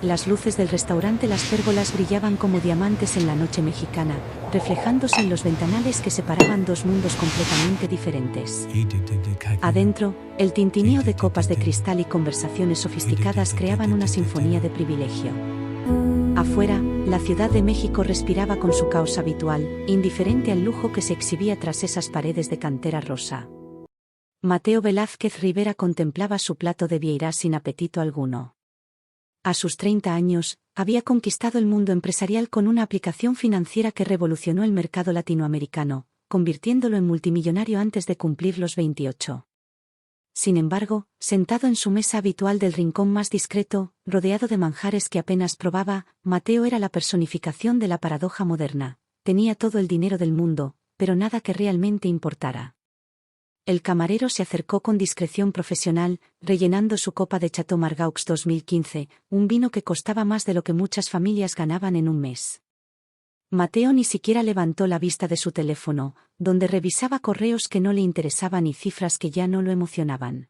Las luces del restaurante Las Pérgolas brillaban como diamantes en la noche mexicana, reflejándose en los ventanales que separaban dos mundos completamente diferentes. Adentro, el tintineo de copas de cristal y conversaciones sofisticadas creaban una sinfonía de privilegio. Afuera, la Ciudad de México respiraba con su caos habitual, indiferente al lujo que se exhibía tras esas paredes de cantera rosa. Mateo Velázquez Rivera contemplaba su plato de vieirás sin apetito alguno. A sus 30 años, había conquistado el mundo empresarial con una aplicación financiera que revolucionó el mercado latinoamericano, convirtiéndolo en multimillonario antes de cumplir los 28. Sin embargo, sentado en su mesa habitual del rincón más discreto, rodeado de manjares que apenas probaba, Mateo era la personificación de la paradoja moderna. Tenía todo el dinero del mundo, pero nada que realmente importara. El camarero se acercó con discreción profesional, rellenando su copa de Chateau Margaux 2015, un vino que costaba más de lo que muchas familias ganaban en un mes. Mateo ni siquiera levantó la vista de su teléfono, donde revisaba correos que no le interesaban y cifras que ya no lo emocionaban.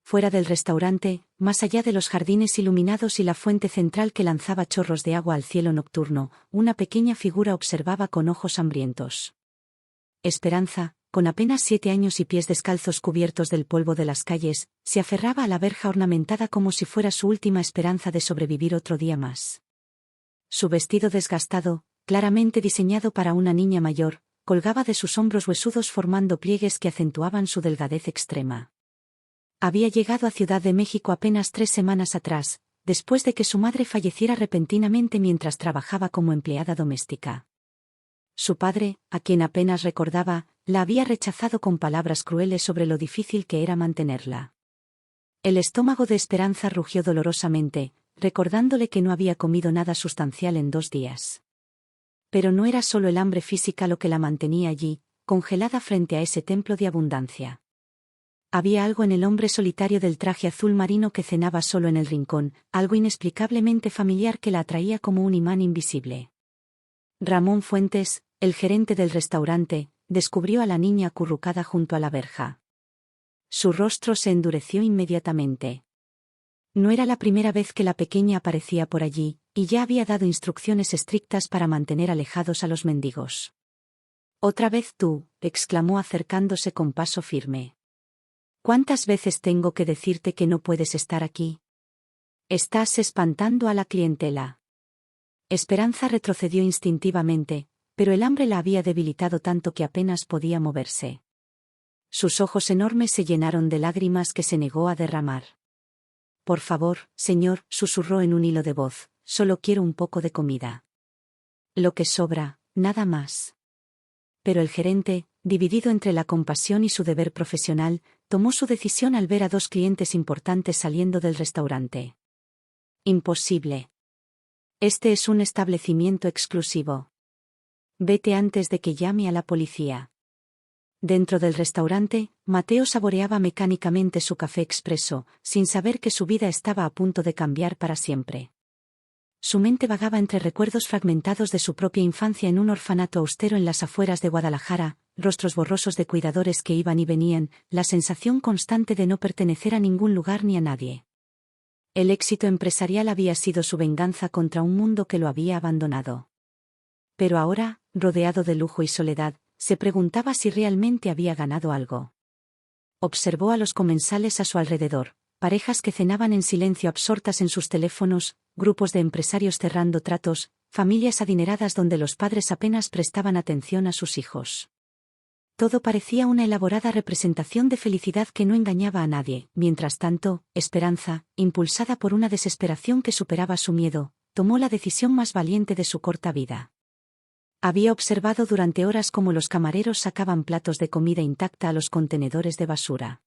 Fuera del restaurante, más allá de los jardines iluminados y la fuente central que lanzaba chorros de agua al cielo nocturno, una pequeña figura observaba con ojos hambrientos. Esperanza, con apenas 7 años y pies descalzos cubiertos del polvo de las calles, se aferraba a la verja ornamentada como si fuera su última esperanza de sobrevivir otro día más. Su vestido desgastado, claramente diseñado para una niña mayor, colgaba de sus hombros huesudos formando pliegues que acentuaban su delgadez extrema. Había llegado a Ciudad de México apenas 3 semanas atrás, después de que su madre falleciera repentinamente mientras trabajaba como empleada doméstica. Su padre, a quien apenas recordaba, la había rechazado con palabras crueles sobre lo difícil que era mantenerla. El estómago de Esperanza rugió dolorosamente, recordándole que no había comido nada sustancial en 2 días. Pero no era solo el hambre física lo que la mantenía allí, congelada frente a ese templo de abundancia. Había algo en el hombre solitario del traje azul marino que cenaba solo en el rincón, algo inexplicablemente familiar que la atraía como un imán invisible. Ramón Fuentes, el gerente del restaurante, descubrió a la niña acurrucada junto a la verja. Su rostro se endureció inmediatamente. No era la primera vez que la pequeña aparecía por allí, y ya había dado instrucciones estrictas para mantener alejados a los mendigos. «¿Otra vez tú?», exclamó acercándose con paso firme. «¿Cuántas veces tengo que decirte que no puedes estar aquí? Estás espantando a la clientela». Esperanza retrocedió instintivamente, pero el hambre la había debilitado tanto que apenas podía moverse. Sus ojos enormes se llenaron de lágrimas que se negó a derramar. «Por favor, señor», susurró en un hilo de voz, «solo quiero un poco de comida. Lo que sobra, nada más». Pero el gerente, dividido entre la compasión y su deber profesional, tomó su decisión al ver a 2 clientes importantes saliendo del restaurante. «Imposible. Este es un establecimiento exclusivo. Vete antes de que llame a la policía». Dentro del restaurante, Mateo saboreaba mecánicamente su café expreso, sin saber que su vida estaba a punto de cambiar para siempre. Su mente vagaba entre recuerdos fragmentados de su propia infancia en un orfanato austero en las afueras de Guadalajara, rostros borrosos de cuidadores que iban y venían, la sensación constante de no pertenecer a ningún lugar ni a nadie. El éxito empresarial había sido su venganza contra un mundo que lo había abandonado. Pero ahora, rodeado de lujo y soledad, se preguntaba si realmente había ganado algo. Observó a los comensales a su alrededor, parejas que cenaban en silencio absortas en sus teléfonos, grupos de empresarios cerrando tratos, familias adineradas donde los padres apenas prestaban atención a sus hijos. Todo parecía una elaborada representación de felicidad que no engañaba a nadie. Mientras tanto, Esperanza, impulsada por una desesperación que superaba su miedo, tomó la decisión más valiente de su corta vida. Había observado durante horas cómo los camareros sacaban platos de comida intacta a los contenedores de basura.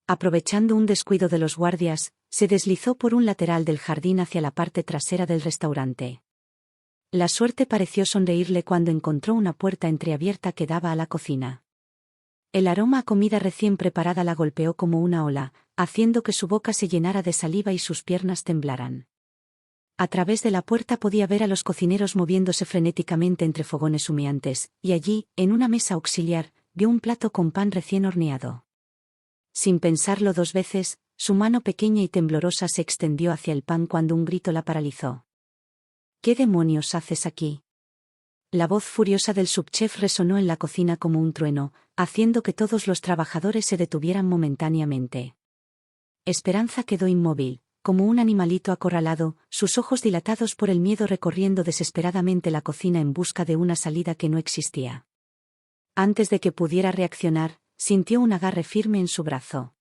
Aprovechando un descuido de los guardias, se deslizó por un lateral del jardín hacia la parte trasera del restaurante. La suerte pareció sonreírle cuando encontró una puerta entreabierta que daba a la cocina. El aroma a comida recién preparada la golpeó como una ola, haciendo que su boca se llenara de saliva y sus piernas temblaran. A través de la puerta podía ver a los cocineros moviéndose frenéticamente entre fogones humeantes, y allí, en una mesa auxiliar, vio un plato con pan recién horneado. Sin pensarlo 2 veces, Su mano pequeña y temblorosa se extendió hacia el pan cuando un grito la paralizó. ¿Qué demonios haces aquí? La voz furiosa del subchef resonó en la cocina como un trueno, haciendo que todos los trabajadores se detuvieran momentáneamente. Esperanza quedó inmóvil, como un animalito acorralado, sus ojos dilatados por el miedo recorriendo desesperadamente la cocina en busca de una salida que no existía. Antes de que pudiera reaccionar, sintió un agarre firme en su brazo.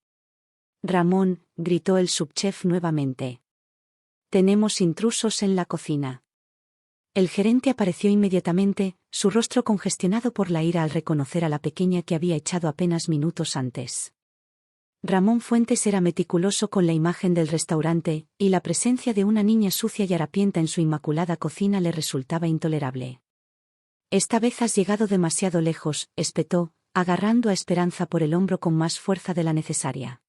«Ramón», gritó el subchef nuevamente. «Tenemos intrusos en la cocina». El gerente apareció inmediatamente, su rostro congestionado por la ira al reconocer a la pequeña que había echado apenas minutos antes. Ramón Fuentes era meticuloso con la imagen del restaurante, y la presencia de una niña sucia y harapienta en su inmaculada cocina le resultaba intolerable. «Esta vez has llegado demasiado lejos», espetó, agarrando a Esperanza por el hombro con más fuerza de la necesaria.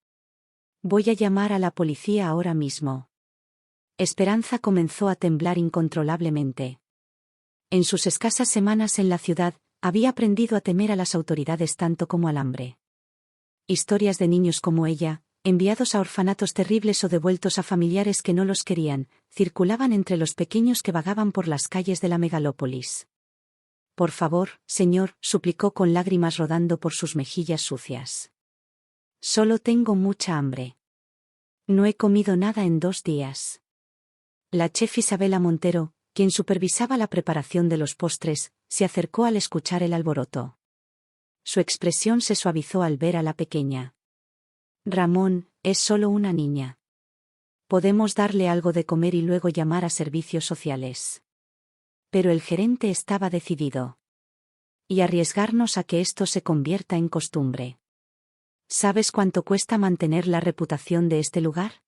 «Voy a llamar a la policía ahora mismo». Esperanza comenzó a temblar incontrolablemente. En sus escasas semanas en la ciudad, había aprendido a temer a las autoridades tanto como al hambre. Historias de niños como ella, enviados a orfanatos terribles o devueltos a familiares que no los querían, circulaban entre los pequeños que vagaban por las calles de la megalópolis. «Por favor, señor», suplicó con lágrimas rodando por sus mejillas sucias. «Solo tengo mucha hambre. No he comido nada en 2 días». La chef Isabela Montero, quien supervisaba la preparación de los postres, se acercó al escuchar el alboroto. Su expresión se suavizó al ver a la pequeña. «Ramón, es solo una niña. Podemos darle algo de comer y luego llamar a servicios sociales». Pero el gerente estaba decidido. «Y arriesgarnos a que esto se convierta en costumbre. ¿Sabes cuánto cuesta mantener la reputación de este lugar?».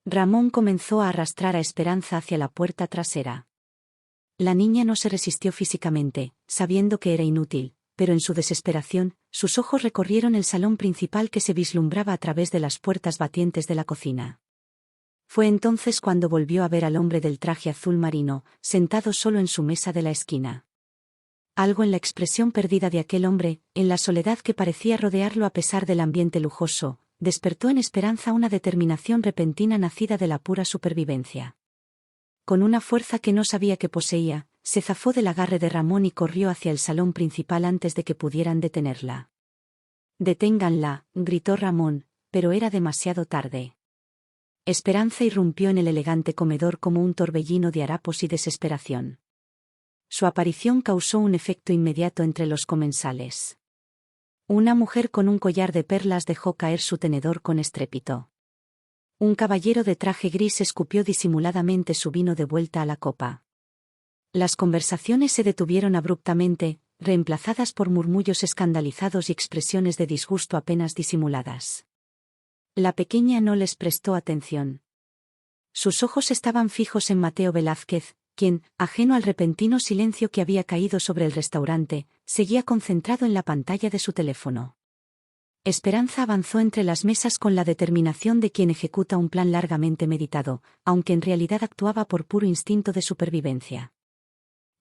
Ramón comenzó a arrastrar a Esperanza hacia la puerta trasera. La niña no se resistió físicamente, sabiendo que era inútil, pero en su desesperación, sus ojos recorrieron el salón principal que se vislumbraba a través de las puertas batientes de la cocina. Fue entonces cuando volvió a ver al hombre del traje azul marino, sentado solo en su mesa de la esquina. Algo en la expresión perdida de aquel hombre, en la soledad que parecía rodearlo a pesar del ambiente lujoso, despertó en Esperanza una determinación repentina nacida de la pura supervivencia. Con una fuerza que no sabía que poseía, se zafó del agarre de Ramón y corrió hacia el salón principal antes de que pudieran detenerla. «Deténganla», gritó Ramón, pero era demasiado tarde. Esperanza irrumpió en el elegante comedor como un torbellino de harapos y desesperación. Su aparición causó un efecto inmediato entre los comensales. Una mujer con un collar de perlas dejó caer su tenedor con estrépito. Un caballero de traje gris escupió disimuladamente su vino de vuelta a la copa. Las conversaciones se detuvieron abruptamente, reemplazadas por murmullos escandalizados y expresiones de disgusto apenas disimuladas. La pequeña no les prestó atención. Sus ojos estaban fijos en Mateo Velázquez, quien, ajeno al repentino silencio que había caído sobre el restaurante, seguía concentrado en la pantalla de su teléfono. Esperanza avanzó entre las mesas con la determinación de quien ejecuta un plan largamente meditado, aunque en realidad actuaba por puro instinto de supervivencia.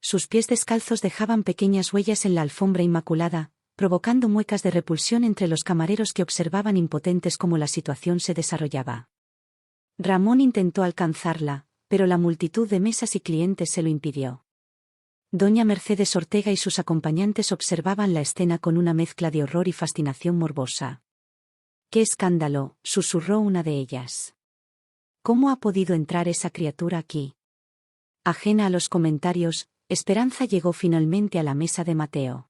Sus pies descalzos dejaban pequeñas huellas en la alfombra inmaculada, provocando muecas de repulsión entre los camareros que observaban impotentes cómo la situación se desarrollaba. Ramón intentó alcanzarla, pero la multitud de mesas y clientes se lo impidió. Doña Mercedes Ortega y sus acompañantes observaban la escena con una mezcla de horror y fascinación morbosa. «¡Qué escándalo!», susurró una de ellas. «¿Cómo ha podido entrar esa criatura aquí?». Ajena a los comentarios, Esperanza llegó finalmente a la mesa de Mateo.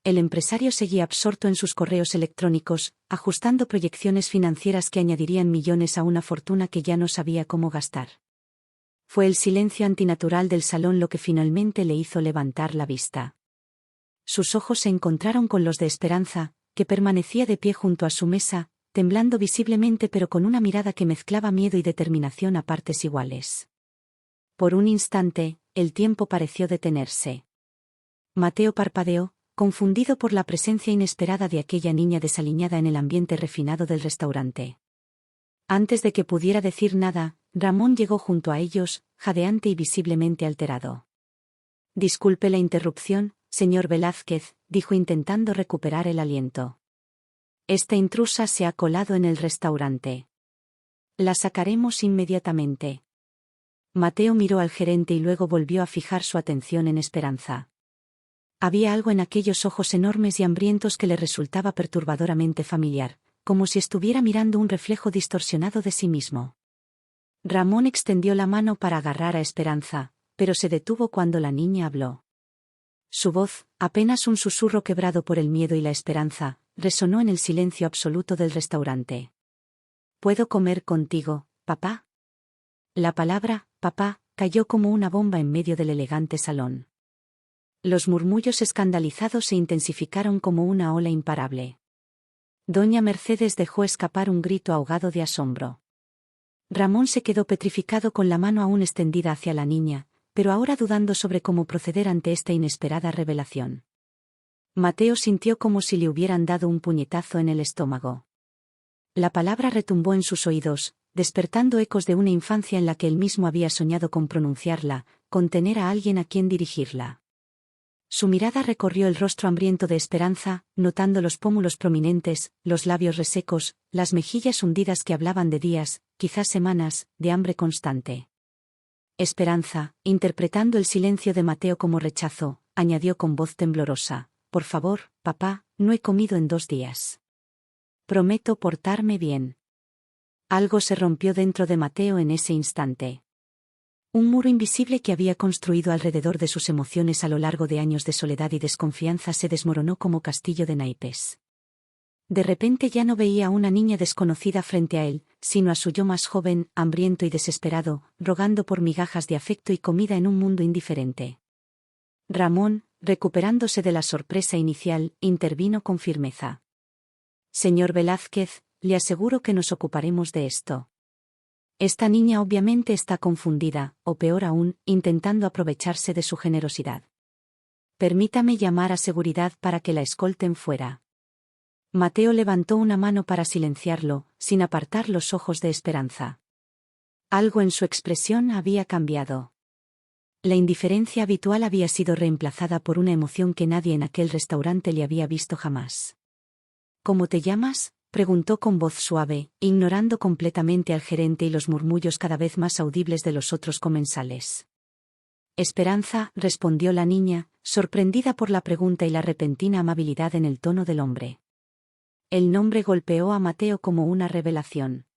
El empresario seguía absorto en sus correos electrónicos, ajustando proyecciones financieras que añadirían millones a una fortuna que ya no sabía cómo gastar. Fue el silencio antinatural del salón lo que finalmente le hizo levantar la vista. Sus ojos se encontraron con los de Esperanza, que permanecía de pie junto a su mesa, temblando visiblemente pero con una mirada que mezclaba miedo y determinación a partes iguales. Por un instante, el tiempo pareció detenerse. Mateo parpadeó, confundido por la presencia inesperada de aquella niña desaliñada en el ambiente refinado del restaurante. Antes de que pudiera decir nada, Ramón llegó junto a ellos, jadeante y visiblemente alterado. «Disculpe la interrupción, señor Velázquez», dijo intentando recuperar el aliento. Esta intrusa se ha colado en el restaurante. La sacaremos inmediatamente. Mateo miró al gerente y luego volvió a fijar su atención en Esperanza. Había algo en aquellos ojos enormes y hambrientos que le resultaba perturbadoramente familiar, como si estuviera mirando un reflejo distorsionado de sí mismo. Ramón extendió la mano para agarrar a Esperanza, pero se detuvo cuando la niña habló. Su voz, apenas un susurro quebrado por el miedo y la esperanza, resonó en el silencio absoluto del restaurante. ¿Puedo comer contigo, papá? La palabra, papá, cayó como una bomba en medio del elegante salón. Los murmullos escandalizados se intensificaron como una ola imparable. Doña Mercedes dejó escapar un grito ahogado de asombro. Ramón se quedó petrificado con la mano aún extendida hacia la niña, pero ahora dudando sobre cómo proceder ante esta inesperada revelación. Mateo sintió como si le hubieran dado un puñetazo en el estómago. La palabra retumbó en sus oídos, despertando ecos de una infancia en la que él mismo había soñado con pronunciarla, con tener a alguien a quien dirigirla. Su mirada recorrió el rostro hambriento de Esperanza, notando los pómulos prominentes, los labios resecos, las mejillas hundidas que hablaban de días, quizás semanas, de hambre constante. Esperanza, interpretando el silencio de Mateo como rechazo, añadió con voz temblorosa: «Por favor, papá, no he comido en 2 días. Prometo portarme bien». Algo se rompió dentro de Mateo en ese instante. Un muro invisible que había construido alrededor de sus emociones a lo largo de años de soledad y desconfianza se desmoronó como castillo de naipes. De repente ya no veía a una niña desconocida frente a él, sino a su yo más joven, hambriento y desesperado, rogando por migajas de afecto y comida en un mundo indiferente. Ramón, recuperándose de la sorpresa inicial, intervino con firmeza. «Señor Velázquez, le aseguro que nos ocuparemos de esto. Esta niña obviamente está confundida, o peor aún, intentando aprovecharse de su generosidad. Permítame llamar a seguridad para que la escolten fuera». Mateo levantó una mano para silenciarlo, sin apartar los ojos de Esperanza. Algo en su expresión había cambiado. La indiferencia habitual había sido reemplazada por una emoción que nadie en aquel restaurante le había visto jamás. «¿Cómo te llamas?», preguntó con voz suave, ignorando completamente al gerente y los murmullos cada vez más audibles de los otros comensales. «Esperanza», respondió la niña, sorprendida por la pregunta y la repentina amabilidad en el tono del hombre. El nombre golpeó a Mateo como una revelación.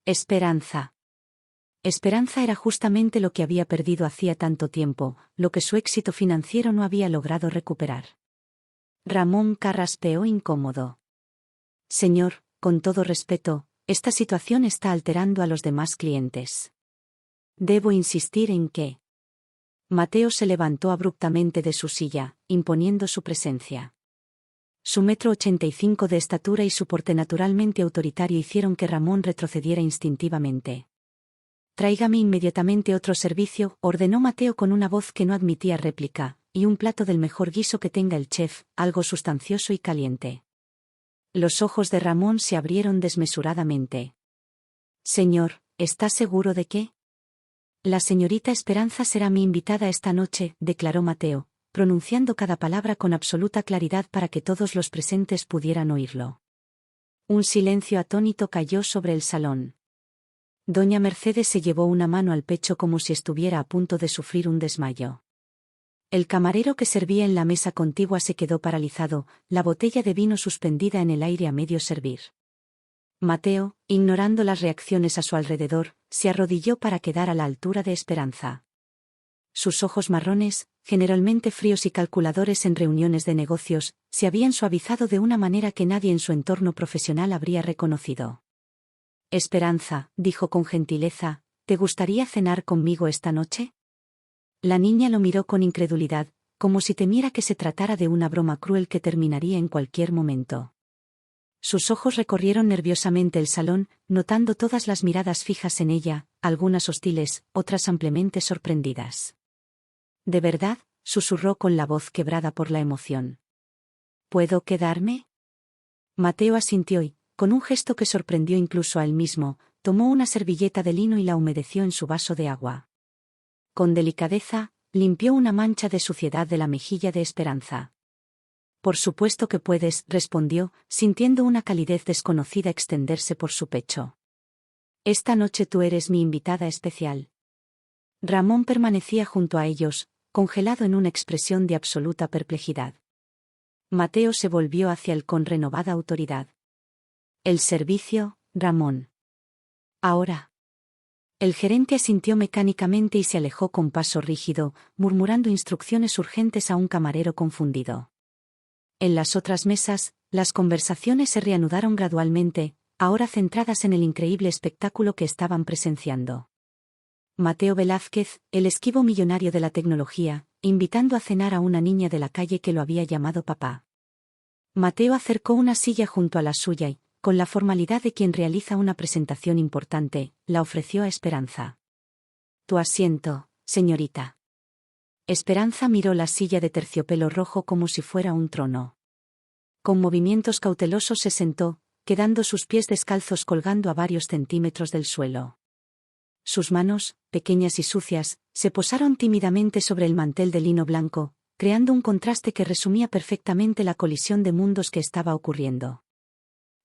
Esperanza. Esperanza era justamente lo que había perdido hacía tanto tiempo, lo que su éxito financiero no había logrado recuperar. Ramón carraspeó incómodo. «Señor, con todo respeto, esta situación está alterando a los demás clientes. Debo insistir en que». Mateo se levantó abruptamente de su silla, imponiendo su presencia. Su 1,85 m de estatura y su porte naturalmente autoritario hicieron que Ramón retrocediera instintivamente. «Tráigame inmediatamente otro servicio», ordenó Mateo con una voz que no admitía réplica, «y un plato del mejor guiso que tenga el chef, algo sustancioso y caliente». Los ojos de Ramón se abrieron desmesuradamente. «Señor, ¿está seguro de qué?» «La señorita Esperanza será mi invitada esta noche», declaró Mateo, pronunciando cada palabra con absoluta claridad para que todos los presentes pudieran oírlo. Un silencio atónito cayó sobre el salón. Doña Mercedes se llevó una mano al pecho como si estuviera a punto de sufrir un desmayo. El camarero que servía en la mesa contigua se quedó paralizado, la botella de vino suspendida en el aire a medio servir. Mateo, ignorando las reacciones a su alrededor, se arrodilló para quedar a la altura de Esperanza. Sus ojos marrones, generalmente fríos y calculadores en reuniones de negocios, se habían suavizado de una manera que nadie en su entorno profesional habría reconocido. «Esperanza», dijo con gentileza, «¿te gustaría cenar conmigo esta noche?». La niña lo miró con incredulidad, como si temiera que se tratara de una broma cruel que terminaría en cualquier momento. Sus ojos recorrieron nerviosamente el salón, notando todas las miradas fijas en ella, algunas hostiles, otras ampliamente sorprendidas. «¿De verdad?», susurró con la voz quebrada por la emoción. «¿Puedo quedarme?». Mateo asintió y, con un gesto que sorprendió incluso a él mismo, tomó una servilleta de lino y la humedeció en su vaso de agua. Con delicadeza, limpió una mancha de suciedad de la mejilla de Esperanza. Por supuesto que puedes, respondió, sintiendo una calidez desconocida extenderse por su pecho. Esta noche tú eres mi invitada especial. Ramón permanecía junto a ellos, congelado en una expresión de absoluta perplejidad. Mateo se volvió hacia él con renovada autoridad. El servicio, Ramón. Ahora. El gerente asintió mecánicamente y se alejó con paso rígido, murmurando instrucciones urgentes a un camarero confundido. En las otras mesas, las conversaciones se reanudaron gradualmente, ahora centradas en el increíble espectáculo que estaban presenciando. Mateo Velázquez, el esquivo millonario de la tecnología, invitando a cenar a una niña de la calle que lo había llamado papá. Mateo acercó una silla junto a la suya y, con la formalidad de quien realiza una presentación importante, la ofreció a Esperanza. Tu asiento, señorita. Esperanza miró la silla de terciopelo rojo como si fuera un trono. Con movimientos cautelosos se sentó, quedando sus pies descalzos colgando a varios centímetros del suelo. Sus manos, pequeñas y sucias, se posaron tímidamente sobre el mantel de lino blanco, creando un contraste que resumía perfectamente la colisión de mundos que estaba ocurriendo.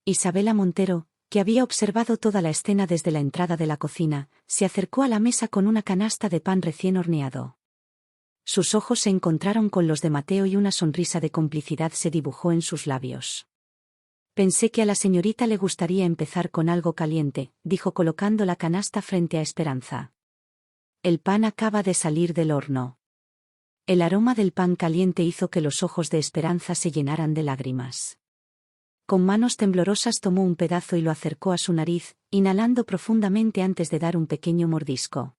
Isabela Montero, que había observado toda la escena desde la entrada de la cocina, se acercó a la mesa con una canasta de pan recién horneado. Sus ojos se encontraron con los de Mateo y una sonrisa de complicidad se dibujó en sus labios. Pensé que a la señorita le gustaría empezar con algo caliente, dijo colocando la canasta frente a Esperanza. El pan acaba de salir del horno. El aroma del pan caliente hizo que los ojos de Esperanza se llenaran de lágrimas. Con manos temblorosas tomó un pedazo y lo acercó a su nariz, inhalando profundamente antes de dar un pequeño mordisco.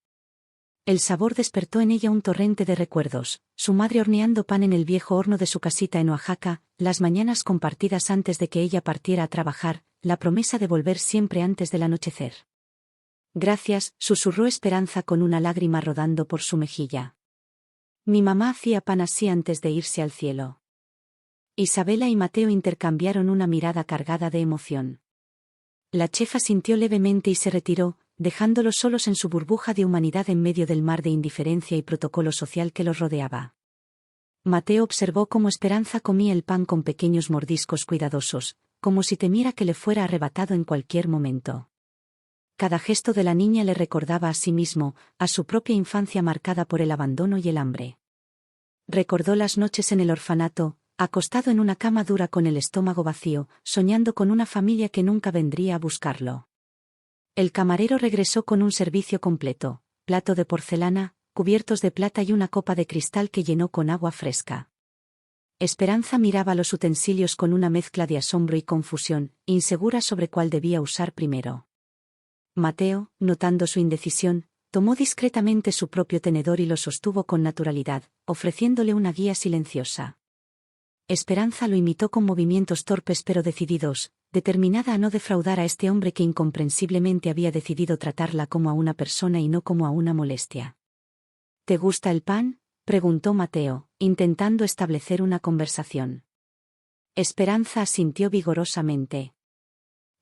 El sabor despertó en ella un torrente de recuerdos, su madre horneando pan en el viejo horno de su casita en Oaxaca, las mañanas compartidas antes de que ella partiera a trabajar, la promesa de volver siempre antes del anochecer. Gracias, susurró Esperanza con una lágrima rodando por su mejilla. Mi mamá hacía pan así antes de irse al cielo. Isabela y Mateo intercambiaron una mirada cargada de emoción. La chefa sintió levemente y se retiró, dejándolos solos en su burbuja de humanidad en medio del mar de indiferencia y protocolo social que los rodeaba. Mateo observó cómo Esperanza comía el pan con pequeños mordiscos cuidadosos, como si temiera que le fuera arrebatado en cualquier momento. Cada gesto de la niña le recordaba a sí mismo, a su propia infancia marcada por el abandono y el hambre. Recordó las noches en el orfanato, acostado en una cama dura con el estómago vacío, soñando con una familia que nunca vendría a buscarlo. El camarero regresó con un servicio completo, plato de porcelana, cubiertos de plata y una copa de cristal que llenó con agua fresca. Esperanza miraba los utensilios con una mezcla de asombro y confusión, insegura sobre cuál debía usar primero. Mateo, notando su indecisión, tomó discretamente su propio tenedor y lo sostuvo con naturalidad, ofreciéndole una guía silenciosa. Esperanza lo imitó con movimientos torpes pero decididos, determinada a no defraudar a este hombre que incomprensiblemente había decidido tratarla como a una persona y no como a una molestia. ¿Te gusta el pan?, preguntó Mateo, intentando establecer una conversación. Esperanza asintió vigorosamente.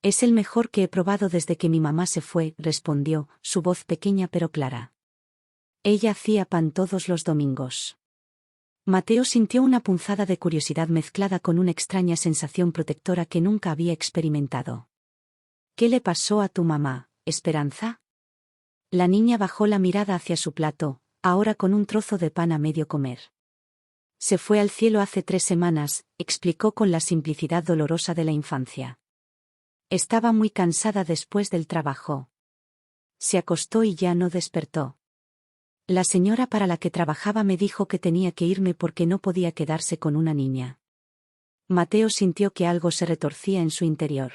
Es el mejor que he probado desde que mi mamá se fue, respondió, su voz pequeña pero clara. Ella hacía pan todos los domingos. Mateo sintió una punzada de curiosidad mezclada con una extraña sensación protectora que nunca había experimentado. ¿Qué le pasó a tu mamá, Esperanza? La niña bajó la mirada hacia su plato, ahora con un trozo de pan a medio comer. Se fue al cielo hace 3 semanas, explicó con la simplicidad dolorosa de la infancia. Estaba muy cansada después del trabajo. Se acostó y ya no despertó. La señora para la que trabajaba me dijo que tenía que irme porque no podía quedarse con una niña. Mateo sintió que algo se retorcía en su interior.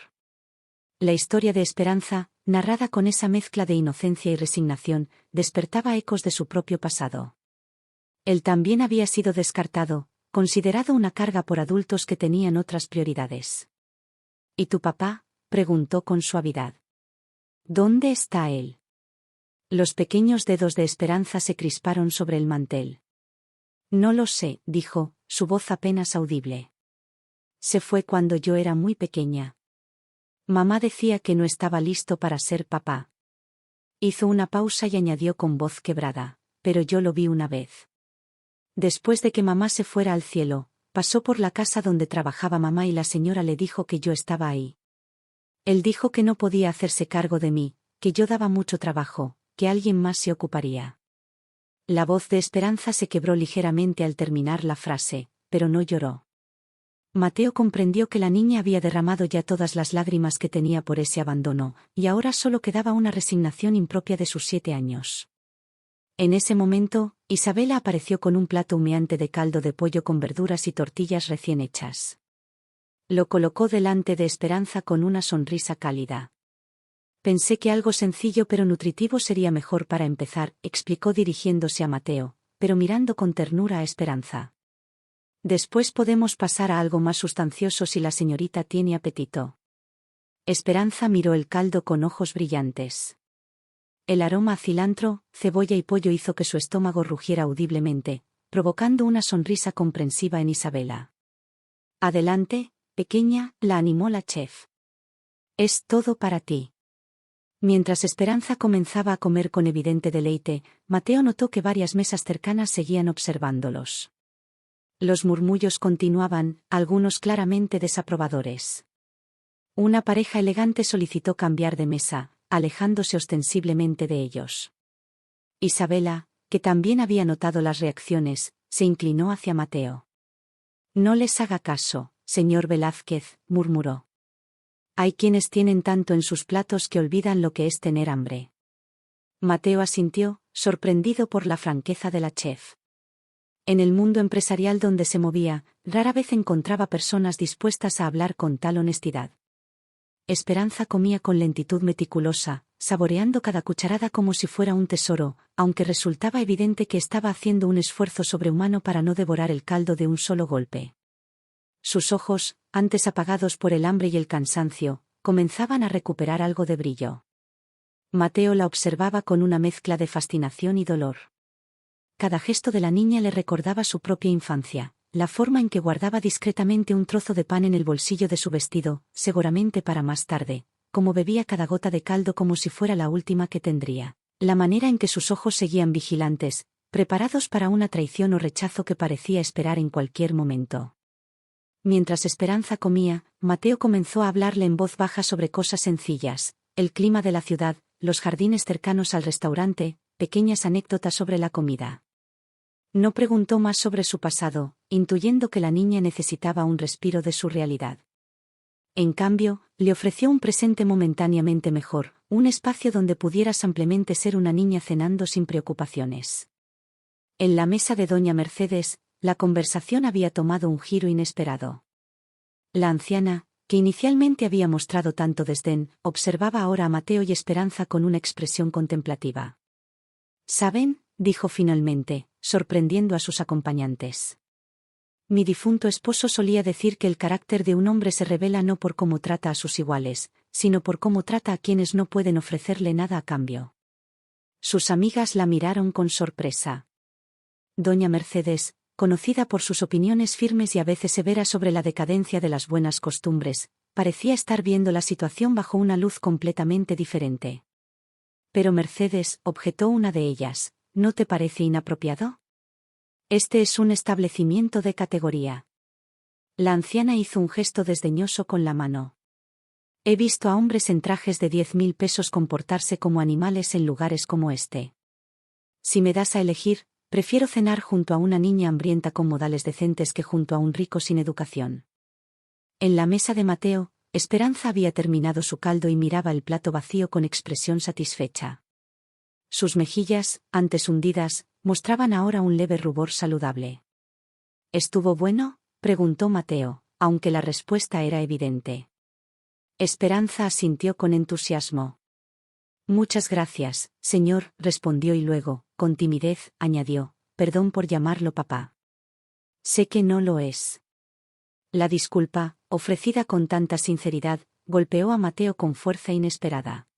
La historia de Esperanza, narrada con esa mezcla de inocencia y resignación, despertaba ecos de su propio pasado. Él también había sido descartado, considerado una carga por adultos que tenían otras prioridades. ¿Y tu papá?, preguntó con suavidad. ¿Dónde está él? Los pequeños dedos de Esperanza se crisparon sobre el mantel. No lo sé, dijo, su voz apenas audible. Se fue cuando yo era muy pequeña. Mamá decía que no estaba listo para ser papá. Hizo una pausa y añadió con voz quebrada, pero yo lo vi una vez. Después de que mamá se fuera al cielo, pasó por la casa donde trabajaba mamá y la señora le dijo que yo estaba ahí. Él dijo que no podía hacerse cargo de mí, que yo daba mucho trabajo, que alguien más se ocuparía. La voz de Esperanza se quebró ligeramente al terminar la frase, pero no lloró. Mateo comprendió que la niña había derramado ya todas las lágrimas que tenía por ese abandono, y ahora solo quedaba una resignación impropia de sus 7 años. En ese momento, Isabela apareció con un plato humeante de caldo de pollo con verduras y tortillas recién hechas. Lo colocó delante de Esperanza con una sonrisa cálida. Pensé que algo sencillo pero nutritivo sería mejor para empezar, explicó dirigiéndose a Mateo, pero mirando con ternura a Esperanza. Después podemos pasar a algo más sustancioso si la señorita tiene apetito. Esperanza miró el caldo con ojos brillantes. El aroma a cilantro, cebolla y pollo hizo que su estómago rugiera audiblemente, provocando una sonrisa comprensiva en Isabela. Adelante, pequeña, la animó la chef. Es todo para ti. Mientras Esperanza comenzaba a comer con evidente deleite, Mateo notó que varias mesas cercanas seguían observándolos. Los murmullos continuaban, algunos claramente desaprobadores. Una pareja elegante solicitó cambiar de mesa, alejándose ostensiblemente de ellos. Isabela, que también había notado las reacciones, se inclinó hacia Mateo. No les haga caso, señor Velázquez, murmuró. Hay quienes tienen tanto en sus platos que olvidan lo que es tener hambre. Mateo asintió, sorprendido por la franqueza de la chef. En el mundo empresarial donde se movía, rara vez encontraba personas dispuestas a hablar con tal honestidad. Esperanza comía con lentitud meticulosa, saboreando cada cucharada como si fuera un tesoro, aunque resultaba evidente que estaba haciendo un esfuerzo sobrehumano para no devorar el caldo de un solo golpe. Sus ojos, antes apagados por el hambre y el cansancio, comenzaban a recuperar algo de brillo. Mateo la observaba con una mezcla de fascinación y dolor. Cada gesto de la niña le recordaba su propia infancia, la forma en que guardaba discretamente un trozo de pan en el bolsillo de su vestido, seguramente para más tarde, cómo bebía cada gota de caldo como si fuera la última que tendría, la manera en que sus ojos seguían vigilantes, preparados para una traición o rechazo que parecía esperar en cualquier momento. Mientras Esperanza comía, Mateo comenzó a hablarle en voz baja sobre cosas sencillas, el clima de la ciudad, los jardines cercanos al restaurante, pequeñas anécdotas sobre la comida. No preguntó más sobre su pasado, intuyendo que la niña necesitaba un respiro de su realidad. En cambio, le ofreció un presente momentáneamente mejor, un espacio donde pudiera simplemente ser una niña cenando sin preocupaciones. En la mesa de doña Mercedes, la conversación había tomado un giro inesperado. La anciana, que inicialmente había mostrado tanto desdén, observaba ahora a Mateo y Esperanza con una expresión contemplativa. ¿Saben?, dijo finalmente, sorprendiendo a sus acompañantes. Mi difunto esposo solía decir que el carácter de un hombre se revela no por cómo trata a sus iguales, sino por cómo trata a quienes no pueden ofrecerle nada a cambio. Sus amigas la miraron con sorpresa. Doña Mercedes, conocida por sus opiniones firmes y a veces severas sobre la decadencia de las buenas costumbres, parecía estar viendo la situación bajo una luz completamente diferente. Pero Mercedes, objetó una de ellas, ¿no te parece inapropiado? Este es un establecimiento de categoría. La anciana hizo un gesto desdeñoso con la mano. He visto a hombres en trajes de 10.000 pesos comportarse como animales en lugares como este. Si me das a elegir, prefiero cenar junto a una niña hambrienta con modales decentes que junto a un rico sin educación. En la mesa de Mateo, Esperanza había terminado su caldo y miraba el plato vacío con expresión satisfecha. Sus mejillas, antes hundidas, mostraban ahora un leve rubor saludable. ¿Estuvo bueno?, preguntó Mateo, aunque la respuesta era evidente. Esperanza asintió con entusiasmo. Muchas gracias, señor, respondió y luego, con timidez, añadió, perdón por llamarlo papá. Sé que no lo es. La disculpa, ofrecida con tanta sinceridad, golpeó a Mateo con fuerza inesperada.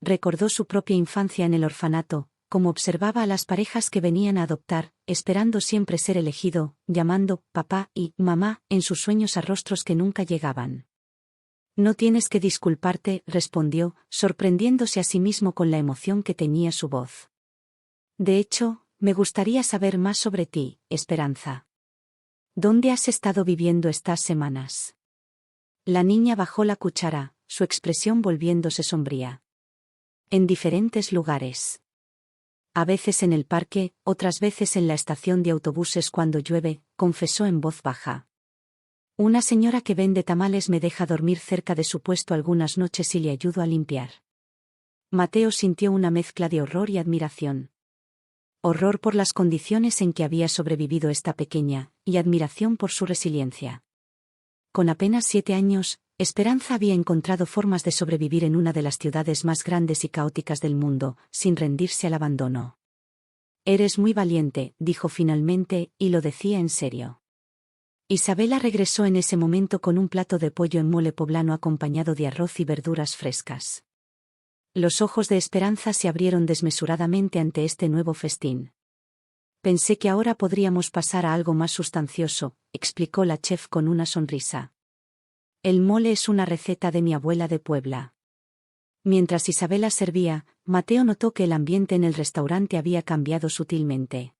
Recordó su propia infancia en el orfanato, como observaba a las parejas que venían a adoptar, esperando siempre ser elegido, llamando papá y mamá en sus sueños a rostros que nunca llegaban. No tienes que disculparte, respondió, sorprendiéndose a sí mismo con la emoción que tenía su voz. De hecho, me gustaría saber más sobre ti, Esperanza. ¿Dónde has estado viviendo estas semanas? La niña bajó la cuchara, su expresión volviéndose sombría. En diferentes lugares. A veces en el parque, otras veces en la estación de autobuses cuando llueve, confesó en voz baja. Una señora que vende tamales me deja dormir cerca de su puesto algunas noches y le ayudo a limpiar. Mateo sintió una mezcla de horror y admiración. Horror por las condiciones en que había sobrevivido esta pequeña, y admiración por su resiliencia. Con apenas 7 años, Esperanza había encontrado formas de sobrevivir en una de las ciudades más grandes y caóticas del mundo, sin rendirse al abandono. Eres muy valiente, dijo finalmente, y lo decía en serio. Isabela regresó en ese momento con un plato de pollo en mole poblano acompañado de arroz y verduras frescas. Los ojos de Esperanza se abrieron desmesuradamente ante este nuevo festín. Pensé que ahora podríamos pasar a algo más sustancioso, explicó la chef con una sonrisa. El mole es una receta de mi abuela de Puebla. Mientras Isabela servía, Mateo notó que el ambiente en el restaurante había cambiado sutilmente.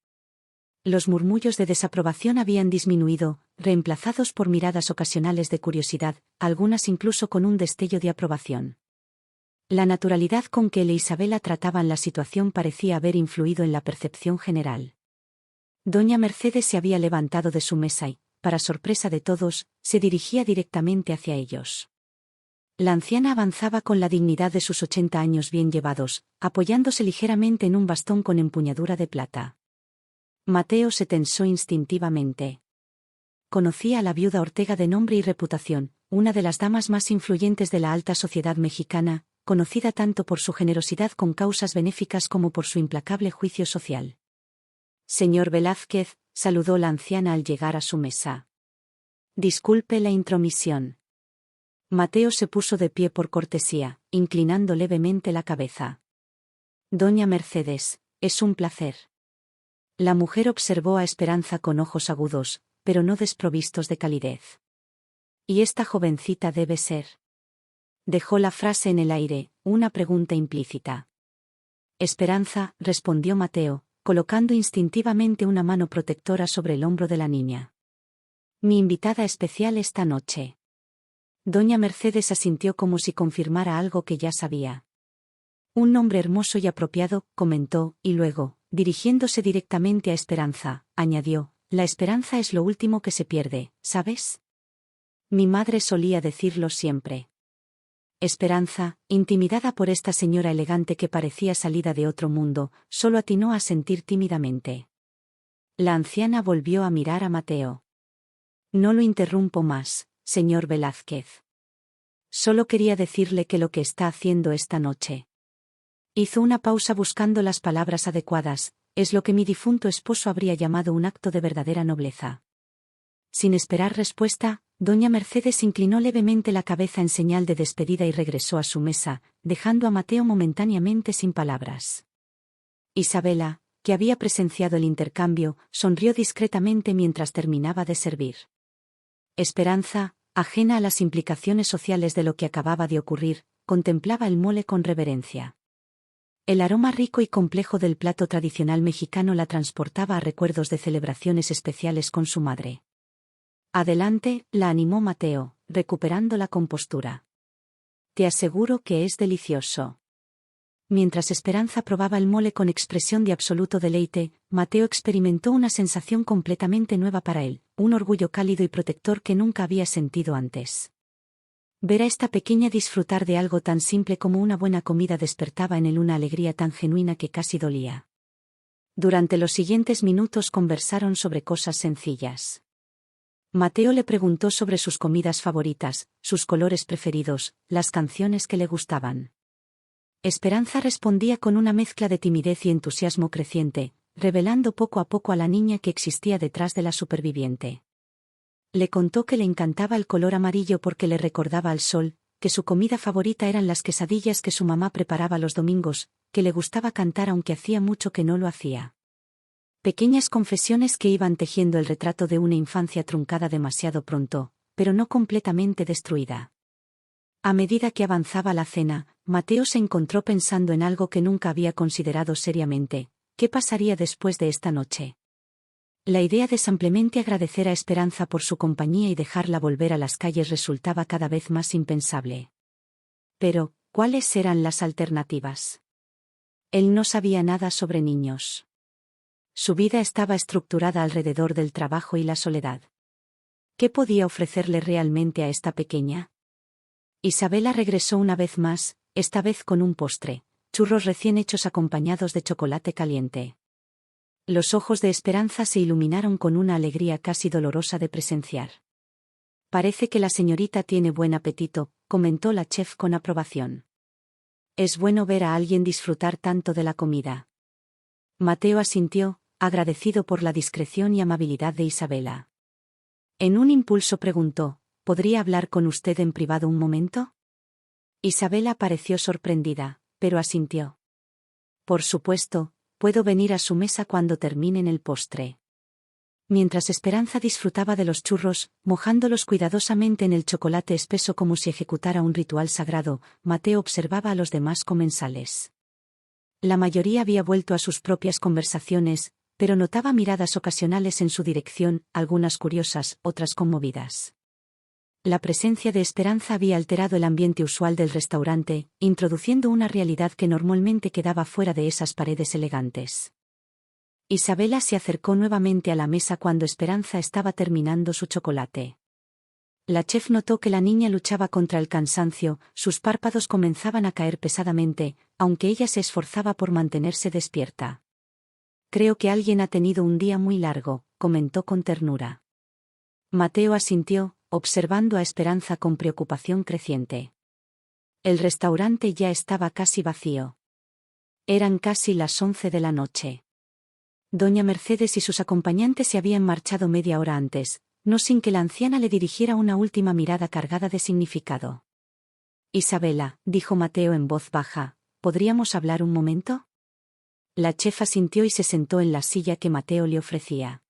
Los murmullos de desaprobación habían disminuido, reemplazados por miradas ocasionales de curiosidad, algunas incluso con un destello de aprobación. La naturalidad con que él e Isabela trataban la situación parecía haber influido en la percepción general. Doña Mercedes se había levantado de su mesa y, para sorpresa de todos, se dirigía directamente hacia ellos. La anciana avanzaba con la dignidad de sus 80 años bien llevados, apoyándose ligeramente en un bastón con empuñadura de plata. Mateo se tensó instintivamente. Conocía a la viuda Ortega de nombre y reputación, una de las damas más influyentes de la alta sociedad mexicana, conocida tanto por su generosidad con causas benéficas como por su implacable juicio social. Señor Velázquez, saludó la anciana al llegar a su mesa. Disculpe la intromisión. Mateo se puso de pie por cortesía, inclinando levemente la cabeza. Doña Mercedes, es un placer. La mujer observó a Esperanza con ojos agudos, pero no desprovistos de calidez. ¿Y esta jovencita debe ser? Dejó la frase en el aire, una pregunta implícita. Esperanza, respondió Mateo, colocando instintivamente una mano protectora sobre el hombro de la niña. Mi invitada especial esta noche. Doña Mercedes asintió como si confirmara algo que ya sabía. Un nombre hermoso y apropiado, comentó, y luego, dirigiéndose directamente a Esperanza, añadió, la esperanza es lo último que se pierde, ¿sabes? Mi madre solía decirlo siempre. Esperanza, intimidada por esta señora elegante que parecía salida de otro mundo, solo atinó a sentir tímidamente. La anciana volvió a mirar a Mateo. No lo interrumpo más, señor Velázquez. Solo quería decirle que lo que está haciendo esta noche. Hizo una pausa buscando las palabras adecuadas, es lo que mi difunto esposo habría llamado un acto de verdadera nobleza. Sin esperar respuesta, doña Mercedes inclinó levemente la cabeza en señal de despedida y regresó a su mesa, dejando a Mateo momentáneamente sin palabras. Isabela, que había presenciado el intercambio, sonrió discretamente mientras terminaba de servir. Esperanza, ajena a las implicaciones sociales de lo que acababa de ocurrir, contemplaba el mole con reverencia. El aroma rico y complejo del plato tradicional mexicano la transportaba a recuerdos de celebraciones especiales con su madre. Adelante, la animó Mateo, recuperando la compostura. Te aseguro que es delicioso. Mientras Esperanza probaba el mole con expresión de absoluto deleite, Mateo experimentó una sensación completamente nueva para él, un orgullo cálido y protector que nunca había sentido antes. Ver a esta pequeña disfrutar de algo tan simple como una buena comida despertaba en él una alegría tan genuina que casi dolía. Durante los siguientes minutos conversaron sobre cosas sencillas. Mateo le preguntó sobre sus comidas favoritas, sus colores preferidos, las canciones que le gustaban. Esperanza respondía con una mezcla de timidez y entusiasmo creciente, revelando poco a poco a la niña que existía detrás de la superviviente. Le contó que le encantaba el color amarillo porque le recordaba al sol, que su comida favorita eran las quesadillas que su mamá preparaba los domingos, que le gustaba cantar aunque hacía mucho que no lo hacía. Pequeñas confesiones que iban tejiendo el retrato de una infancia truncada demasiado pronto, pero no completamente destruida. A medida que avanzaba la cena, Mateo se encontró pensando en algo que nunca había considerado seriamente: ¿qué pasaría después de esta noche? La idea de simplemente agradecer a Esperanza por su compañía y dejarla volver a las calles resultaba cada vez más impensable. Pero, ¿cuáles eran las alternativas? Él no sabía nada sobre niños. Su vida estaba estructurada alrededor del trabajo y la soledad. ¿Qué podía ofrecerle realmente a esta pequeña? Isabela regresó una vez más, esta vez con un postre, churros recién hechos acompañados de chocolate caliente. Los ojos de Esperanza se iluminaron con una alegría casi dolorosa de presenciar. Parece que la señorita tiene buen apetito, comentó la chef con aprobación. Es bueno ver a alguien disfrutar tanto de la comida. Mateo asintió, agradecido por la discreción y amabilidad de Isabela. En un impulso preguntó, ¿podría hablar con usted en privado un momento? Isabela pareció sorprendida, pero asintió. Por supuesto, puedo venir a su mesa cuando terminen el postre. Mientras Esperanza disfrutaba de los churros, mojándolos cuidadosamente en el chocolate espeso como si ejecutara un ritual sagrado, Mateo observaba a los demás comensales. La mayoría había vuelto a sus propias conversaciones, pero notaba miradas ocasionales en su dirección, algunas curiosas, otras conmovidas. La presencia de Esperanza había alterado el ambiente usual del restaurante, introduciendo una realidad que normalmente quedaba fuera de esas paredes elegantes. Isabela se acercó nuevamente a la mesa cuando Esperanza estaba terminando su chocolate. La chef notó que la niña luchaba contra el cansancio, sus párpados comenzaban a caer pesadamente, aunque ella se esforzaba por mantenerse despierta. Creo que alguien ha tenido un día muy largo, comentó con ternura. Mateo asintió, observando a Esperanza con preocupación creciente. El restaurante ya estaba casi vacío. Eran casi las 11 de la noche. Doña Mercedes y sus acompañantes se habían marchado media hora antes, no sin que la anciana le dirigiera una última mirada cargada de significado. Isabela, dijo Mateo en voz baja, ¿podríamos hablar un momento? La chef asintió y se sentó en la silla que Mateo le ofrecía.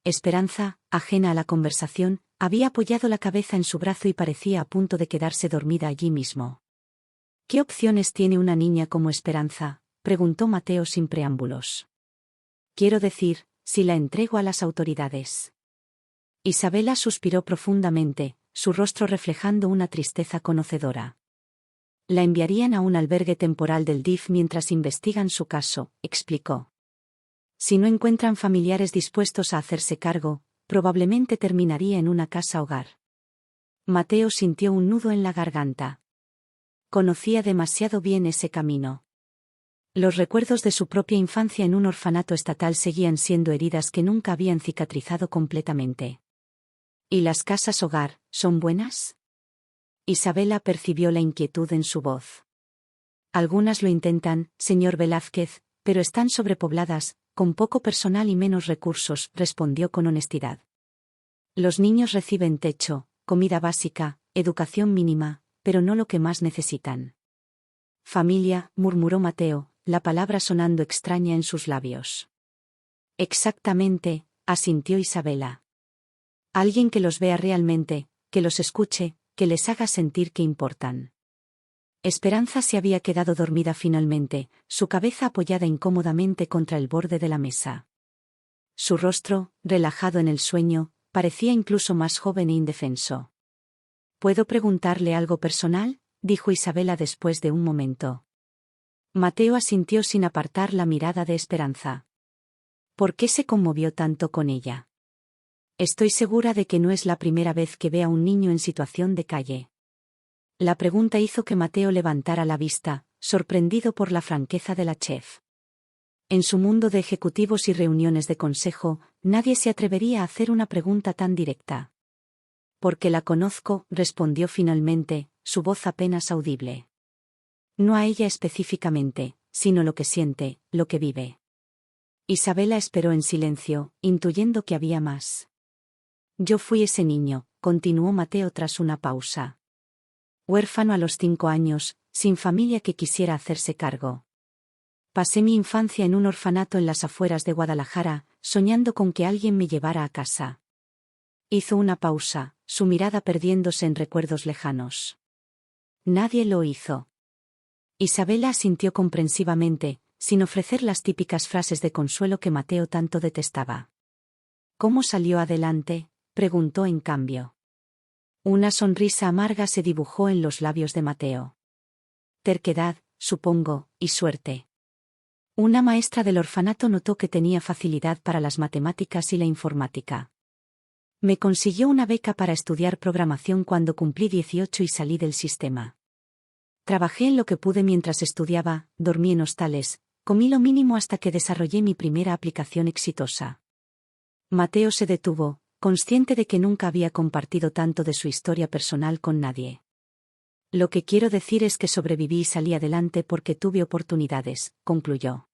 Esperanza, ajena a la conversación, había apoyado la cabeza en su brazo y parecía a punto de quedarse dormida allí mismo. ¿Qué opciones tiene una niña como Esperanza?, preguntó Mateo sin preámbulos. Quiero decir, si la entrego a las autoridades. Isabela suspiró profundamente, su rostro reflejando una tristeza conocedora. La enviarían a un albergue temporal del DIF mientras investigan su caso, explicó. Si no encuentran familiares dispuestos a hacerse cargo, probablemente terminaría en una casa hogar. Mateo sintió un nudo en la garganta. Conocía demasiado bien ese camino. Los recuerdos de su propia infancia en un orfanato estatal seguían siendo heridas que nunca habían cicatrizado completamente. ¿Y las casas hogar, son buenas? Isabela percibió la inquietud en su voz. Algunas lo intentan, señor Velázquez, pero están sobrepobladas, con poco personal y menos recursos, respondió con honestidad. Los niños reciben techo, comida básica, educación mínima, pero no lo que más necesitan. Familia, murmuró Mateo, la palabra sonando extraña en sus labios. Exactamente, asintió Isabela. Alguien que los vea realmente, que los escuche, que les haga sentir que importan. Esperanza se había quedado dormida finalmente, su cabeza apoyada incómodamente contra el borde de la mesa. Su rostro, relajado en el sueño, parecía incluso más joven e indefenso. ¿Puedo preguntarle algo personal?, dijo Isabela después de un momento. Mateo asintió sin apartar la mirada de Esperanza. ¿Por qué se conmovió tanto con ella? Estoy segura de que no es la primera vez que ve a un niño en situación de calle. La pregunta hizo que Mateo levantara la vista, sorprendido por la franqueza de la chef. En su mundo de ejecutivos y reuniones de consejo, nadie se atrevería a hacer una pregunta tan directa. Porque la conozco, respondió finalmente, su voz apenas audible. No a ella específicamente, sino lo que siente, lo que vive. Isabela esperó en silencio, intuyendo que había más. Yo fui ese niño, continuó Mateo tras una pausa. Huérfano a los 5 años, sin familia que quisiera hacerse cargo. Pasé mi infancia en un orfanato en las afueras de Guadalajara, soñando con que alguien me llevara a casa. Hizo una pausa, su mirada perdiéndose en recuerdos lejanos. Nadie lo hizo. Isabela asintió comprensivamente, sin ofrecer las típicas frases de consuelo que Mateo tanto detestaba. ¿Cómo salió adelante?, preguntó en cambio. Una sonrisa amarga se dibujó en los labios de Mateo. Terquedad, supongo, y suerte. Una maestra del orfanato notó que tenía facilidad para las matemáticas y la informática. Me consiguió una beca para estudiar programación cuando cumplí 18 y salí del sistema. Trabajé en lo que pude mientras estudiaba, dormí en hostales, comí lo mínimo hasta que desarrollé mi primera aplicación exitosa. Mateo se detuvo, consciente de que nunca había compartido tanto de su historia personal con nadie. Lo que quiero decir es que sobreviví y salí adelante porque tuve oportunidades, concluyó.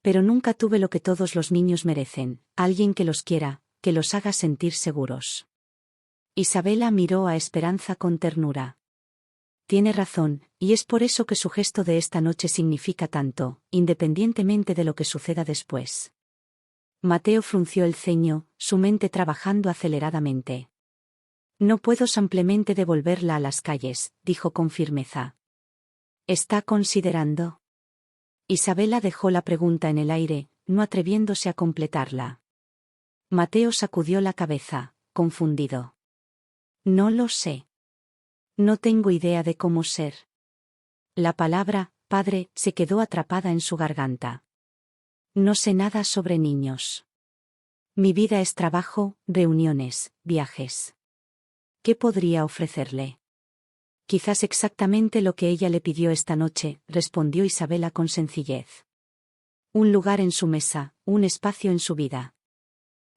Pero nunca tuve lo que todos los niños merecen, alguien que los quiera, que los haga sentir seguros. Isabela miró a Esperanza con ternura. Tiene razón, y es por eso que su gesto de esta noche significa tanto, independientemente de lo que suceda después. Mateo frunció el ceño, su mente trabajando aceleradamente. No puedo simplemente devolverla a las calles, dijo con firmeza. ¿Está considerando? Isabela dejó la pregunta en el aire, no atreviéndose a completarla. Mateo sacudió la cabeza, confundido. No lo sé. No tengo idea de cómo ser. La palabra, padre, se quedó atrapada en su garganta. No sé nada sobre niños. Mi vida es trabajo, reuniones, viajes. ¿Qué podría ofrecerle? Quizás exactamente lo que ella le pidió esta noche, respondió Isabela con sencillez. Un lugar en su mesa, un espacio en su vida.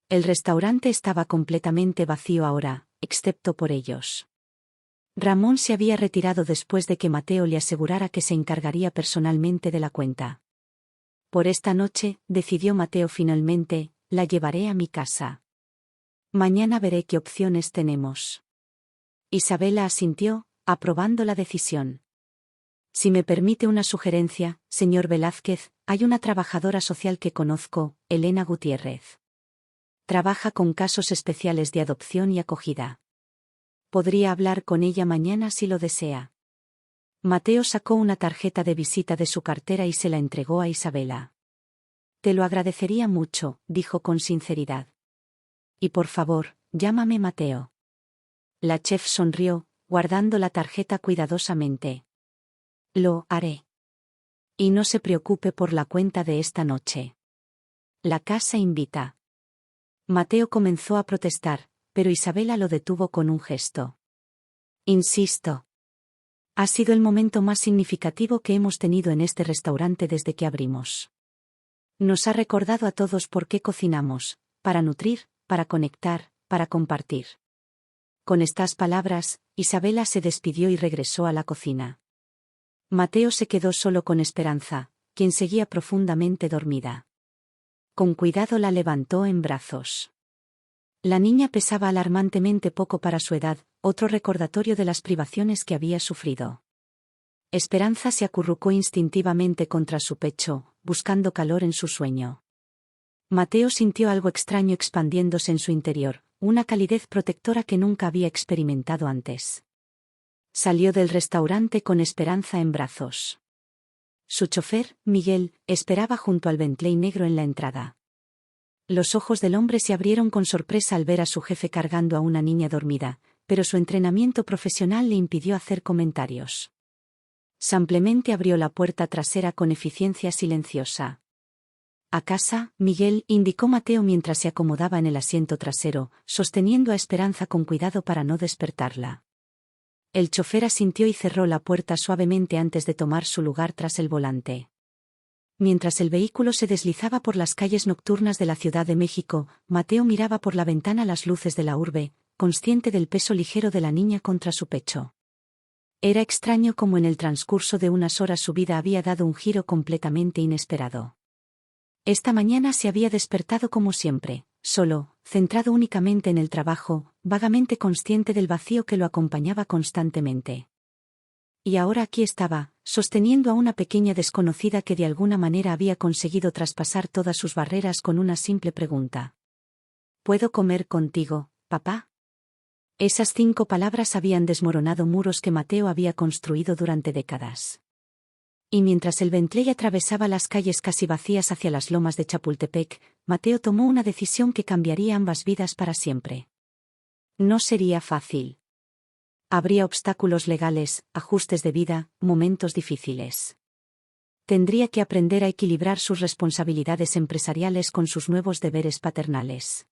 El restaurante estaba completamente vacío ahora, excepto por ellos. Ramón se había retirado después de que Mateo le asegurara que se encargaría personalmente de la cuenta. Por esta noche, decidió Mateo finalmente, la llevaré a mi casa. Mañana veré qué opciones tenemos. Isabela asintió, aprobando la decisión. Si me permite una sugerencia, señor Velázquez, hay una trabajadora social que conozco, Elena Gutiérrez. Trabaja con casos especiales de adopción y acogida. Podría hablar con ella mañana si lo desea. Mateo sacó una tarjeta de visita de su cartera y se la entregó a Isabela. Te lo agradecería mucho, dijo con sinceridad. Y por favor, llámame Mateo. La chef sonrió, guardando la tarjeta cuidadosamente. Lo haré. Y no se preocupe por la cuenta de esta noche. La casa invita. Mateo comenzó a protestar, pero Isabela lo detuvo con un gesto. Insisto. Ha sido el momento más significativo que hemos tenido en este restaurante desde que abrimos. Nos ha recordado a todos por qué cocinamos, para nutrir, para conectar, para compartir. Con estas palabras, Isabela se despidió y regresó a la cocina. Mateo se quedó solo con Esperanza, quien seguía profundamente dormida. Con cuidado la levantó en brazos. La niña pesaba alarmantemente poco para su edad, otro recordatorio de las privaciones que había sufrido. Esperanza se acurrucó instintivamente contra su pecho, buscando calor en su sueño. Mateo sintió algo extraño expandiéndose en su interior, una calidez protectora que nunca había experimentado antes. Salió del restaurante con Esperanza en brazos. Su chofer, Miguel, esperaba junto al Bentley negro en la entrada. Los ojos del hombre se abrieron con sorpresa al ver a su jefe cargando a una niña dormida, pero su entrenamiento profesional le impidió hacer comentarios. Simplemente abrió la puerta trasera con eficiencia silenciosa. «¿A casa, Miguel?», indicó Mateo mientras se acomodaba en el asiento trasero, sosteniendo a Esperanza con cuidado para no despertarla. El chofer asintió y cerró la puerta suavemente antes de tomar su lugar tras el volante. Mientras el vehículo se deslizaba por las calles nocturnas de la Ciudad de México, Mateo miraba por la ventana las luces de la urbe, consciente del peso ligero de la niña contra su pecho. Era extraño cómo en el transcurso de unas horas su vida había dado un giro completamente inesperado. Esta mañana se había despertado como siempre, solo, centrado únicamente en el trabajo, vagamente consciente del vacío que lo acompañaba constantemente. Y ahora aquí estaba, sosteniendo a una pequeña desconocida que de alguna manera había conseguido traspasar todas sus barreras con una simple pregunta. ¿Puedo comer contigo, papá? Esas 5 palabras habían desmoronado muros que Mateo había construido durante décadas. Y mientras el Bentley atravesaba las calles casi vacías hacia las lomas de Chapultepec, Mateo tomó una decisión que cambiaría ambas vidas para siempre. No sería fácil. Habría obstáculos legales, ajustes de vida, momentos difíciles. Tendría que aprender a equilibrar sus responsabilidades empresariales con sus nuevos deberes paternales.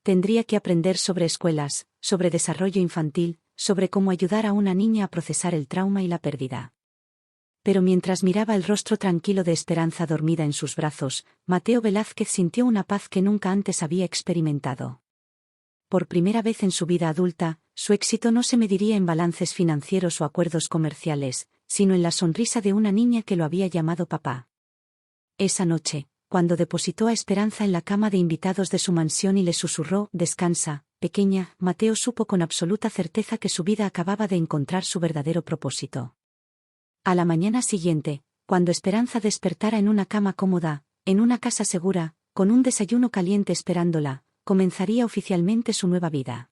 Tendría que aprender sobre escuelas, sobre desarrollo infantil, sobre cómo ayudar a una niña a procesar el trauma y la pérdida. Pero mientras miraba el rostro tranquilo de Esperanza dormida en sus brazos, Mateo Velázquez sintió una paz que nunca antes había experimentado. Por primera vez en su vida adulta, su éxito no se mediría en balances financieros o acuerdos comerciales, sino en la sonrisa de una niña que lo había llamado papá. Esa noche, cuando depositó a Esperanza en la cama de invitados de su mansión y le susurró, «Descansa, pequeña», Mateo supo con absoluta certeza que su vida acababa de encontrar su verdadero propósito. A la mañana siguiente, cuando Esperanza despertara en una cama cómoda, en una casa segura, con un desayuno caliente esperándola, comenzaría oficialmente su nueva vida.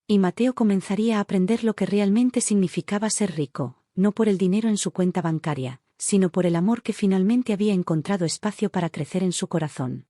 Y Mateo comenzaría a aprender lo que realmente significaba ser rico, no por el dinero en su cuenta bancaria, sino por el amor que finalmente había encontrado espacio para crecer en su corazón.